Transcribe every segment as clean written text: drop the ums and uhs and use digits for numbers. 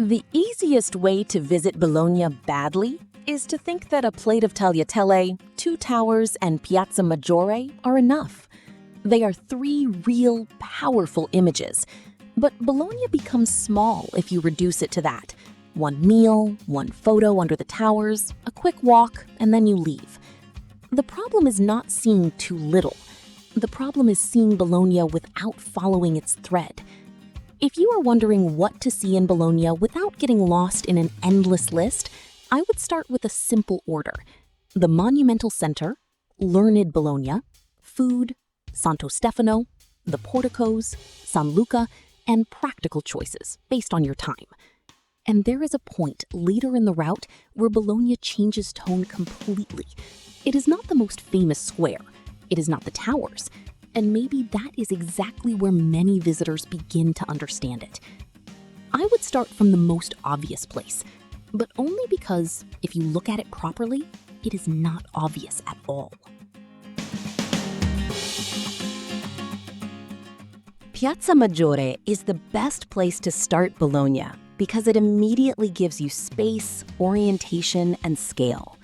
The easiest way to visit Bologna badly is to think that a plate of tagliatelle, 2 towers, and Piazza Maggiore are enough. They are 3 real, powerful images. But Bologna becomes small if you reduce it to that. 1 meal, 1 photo under the towers, a quick walk, and then you leave. The problem is not seeing too little. The problem is seeing Bologna without following its thread. If you are wondering what to see in Bologna without getting lost in an endless list, I would start with a simple order: the monumental center, learned Bologna, food, Santo Stefano, the Porticoes, San Luca, and practical choices based on your time. And there is a point later in the route where Bologna changes tone completely. It is not the most famous square. It is not the towers. And maybe that is exactly where many visitors begin to understand it. I would start from the most obvious place, but only because, if you look at it properly, it is not obvious at all. Piazza Maggiore is the best place to start Bologna because it immediately gives you space, orientation, and scale.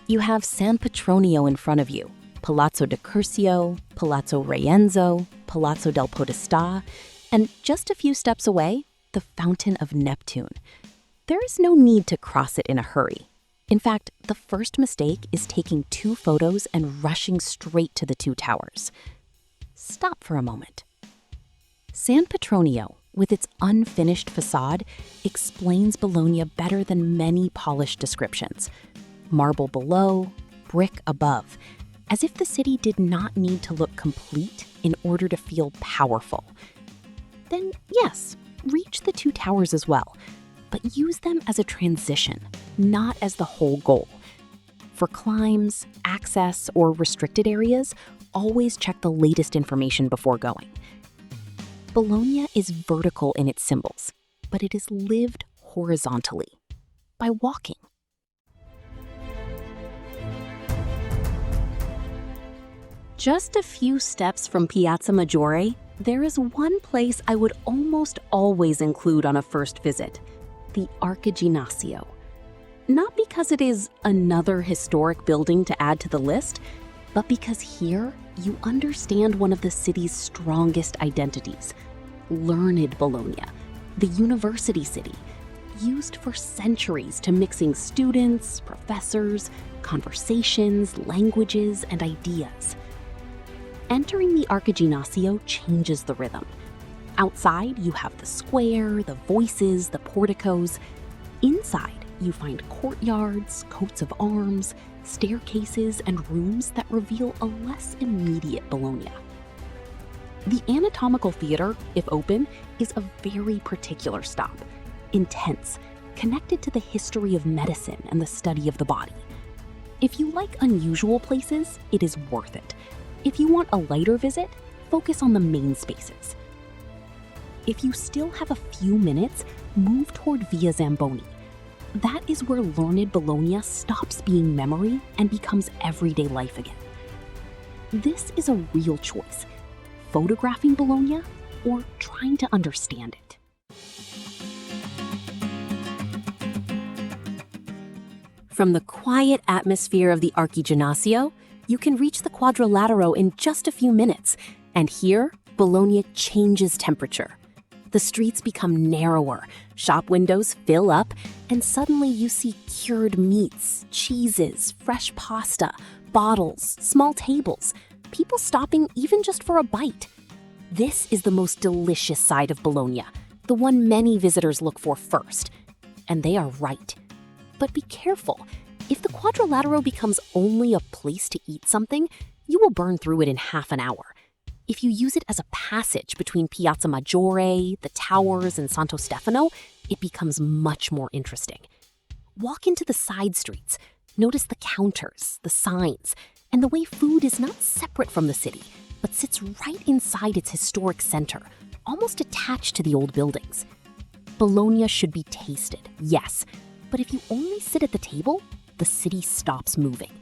You have San Petronio in front of you, Palazzo de Curcio, Palazzo Rienzo, Palazzo del Podestà, and just a few steps away, the Fountain of Neptune. There is no need to cross it in a hurry. In fact, the first mistake is taking 2 photos and rushing straight to the 2 towers. Stop for a moment. San Petronio, with its unfinished facade, explains Bologna better than many polished descriptions. Marble below, brick above, as if the city did not need to look complete in order to feel powerful. Then, yes, reach the 2 towers as well, but use them as a transition, not as the whole goal. For climbs, access, or restricted areas, always check the latest information before going. Bologna is vertical in its symbols, but it is lived horizontally, by walking. Just a few steps from Piazza Maggiore, there is one place I would almost always include on a first visit: the Archiginnasio. Not because it is another historic building to add to the list, but because here you understand one of the city's strongest identities: learned Bologna, the university city, used for centuries to mixing students, professors, conversations, languages, and ideas. Entering the Archiginnasio changes the rhythm. Outside, you have the square, the voices, the porticos. Inside, you find courtyards, coats of arms, staircases, and rooms that reveal a less immediate Bologna. The anatomical theater, if open, is a very particular stop. Intense, connected to the history of medicine and the study of the body. If you like unusual places, it is worth it. If you want a lighter visit, focus on the main spaces. If you still have a few minutes, move toward Via Zamboni. That is where learned Bologna stops being memory and becomes everyday life again. This is a real choice: photographing Bologna or trying to understand it. From the quiet atmosphere of the Archiginnasio, you can reach the Quadrilatero in just a few minutes, and here, Bologna changes temperature. The streets become narrower, shop windows fill up, and suddenly you see cured meats, cheeses, fresh pasta, bottles, small tables, people stopping even just for a bite. This is the most delicious side of Bologna, the one many visitors look for first. And they are right. But be careful. If the Quadrilatero becomes only a place to eat something, you will burn through it in half an hour. If you use it as a passage between Piazza Maggiore, the towers, and Santo Stefano, it becomes much more interesting. Walk into the side streets. Notice the counters, the signs, and the way food is not separate from the city, but sits right inside its historic center, almost attached to the old buildings. Bologna should be tasted, yes, but if you only sit at the table, the city stops moving.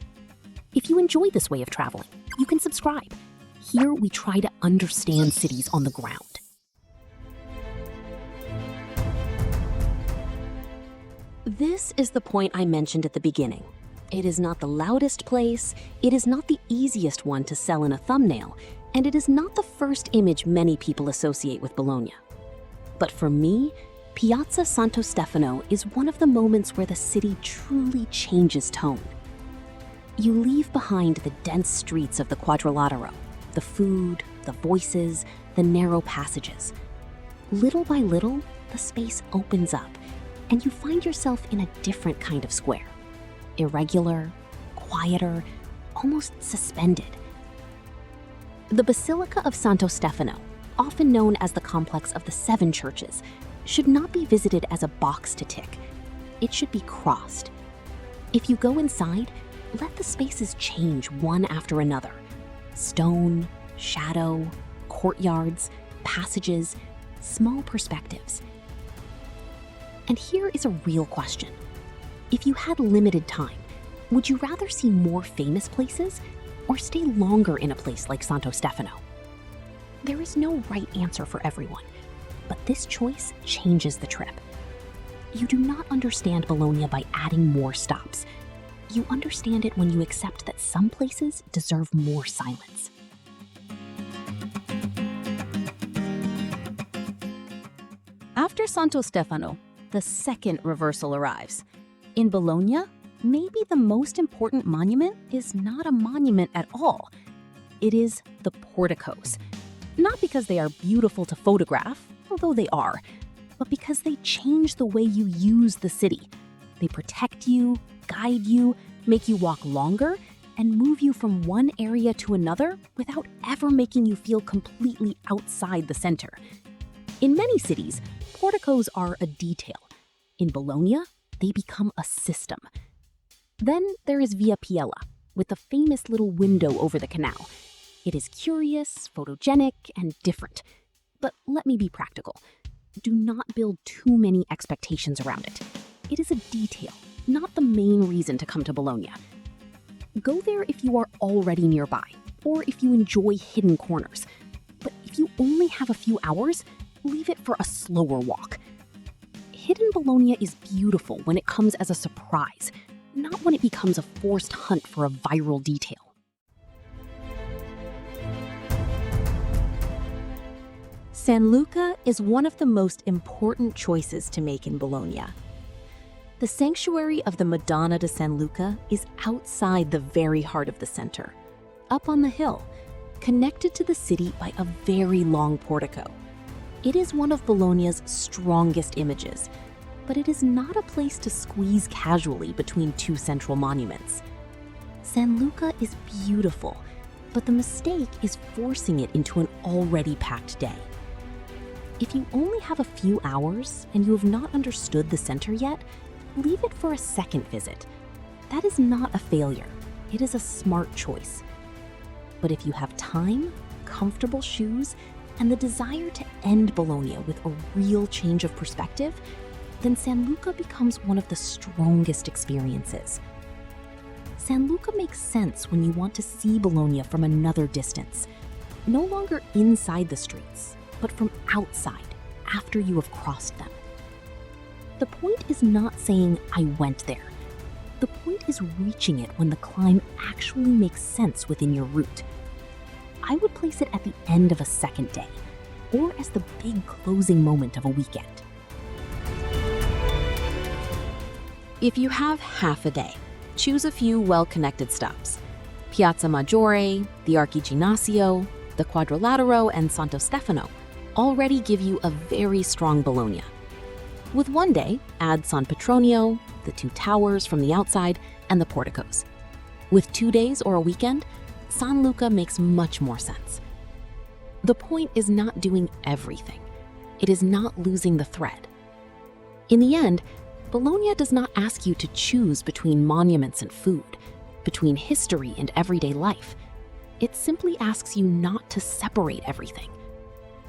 If you enjoy this way of traveling, you can subscribe. Here we try to understand cities on the ground. This is the point I mentioned at the beginning. It is not the loudest place, it is not the easiest one to sell in a thumbnail, and it is not the first image many people associate with Bologna. But for me, Piazza Santo Stefano is one of the moments where the city truly changes tone. You leave behind the dense streets of the Quadrilatero, the food, the voices, the narrow passages. Little by little, the space opens up, and you find yourself in a different kind of square. Irregular, quieter, almost suspended. The Basilica of Santo Stefano, often known as the complex of the seven churches, should not be visited as a box to tick. It should be crossed. If you go inside, let the spaces change one after another. Stone, shadow, courtyards, passages, small perspectives. And here is a real question. If you had limited time, would you rather see more famous places or stay longer in a place like Santo Stefano? There is no right answer for everyone, but this choice changes the trip. You do not understand Bologna by adding more stops. You understand it when you accept that some places deserve more silence. After Santo Stefano, the second reversal arrives. In Bologna, maybe the most important monument is not a monument at all. It is the Porticoes. Not because they are beautiful to photograph, although they are, but because they change the way you use the city. They protect you, guide you, make you walk longer, and move you from one area to another without ever making you feel completely outside the center. In many cities, porticos are a detail. In Bologna, they become a system. Then there is Via Piella, with the famous little window over the canal. It is curious, photogenic, and different. But let me be practical. Do not build too many expectations around it. It is a detail, not the main reason to come to Bologna. Go there if you are already nearby, or if you enjoy hidden corners. But if you only have a few hours, leave it for a slower walk. Hidden Bologna is beautiful when it comes as a surprise, not when it becomes a forced hunt for a viral detail. San Luca is one of the most important choices to make in Bologna. The sanctuary of the Madonna de San Luca is outside the very heart of the center, up on the hill, connected to the city by a very long portico. It is one of Bologna's strongest images, but it is not a place to squeeze casually between two central monuments. San Luca is beautiful, but the mistake is forcing it into an already packed day. If you only have a few hours and you have not understood the center yet, leave it for a second visit. That is not a failure. It is a smart choice. But if you have time, comfortable shoes, and the desire to end Bologna with a real change of perspective, then San Luca becomes one of the strongest experiences. San Luca makes sense when you want to see Bologna from another distance, no longer inside the streets, but from outside, after you have crossed them. The point is not saying, "I went there." The point is reaching it when the climb actually makes sense within your route. I would place it at the end of a second day, or as the big closing moment of a weekend. If you have half a day, choose a few well-connected stops. Piazza Maggiore, the Archiginnasio, the Quadrilatero, and Santo Stefano already give you a very strong Bologna. With one day, add San Petronio, the two towers from the outside, and the porticos. With 2 days or a weekend, San Luca makes much more sense. The point is not doing everything. It is not losing the thread. In the end, Bologna does not ask you to choose between monuments and food, between history and everyday life. It simply asks you not to separate everything.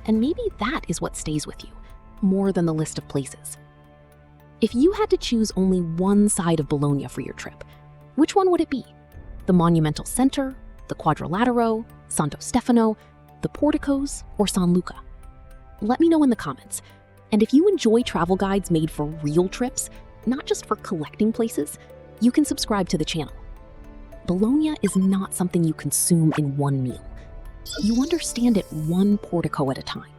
And maybe that is what stays with you, more than the list of places. If you had to choose only one side of Bologna for your trip, which one would it be? The monumental center, the Quadrilatero, Santo Stefano, the porticos, or San Luca? Let me know in the comments. And if you enjoy travel guides made for real trips, not just for collecting places, you can subscribe to the channel. Bologna is not something you consume in one meal. You understand it one portico at a time.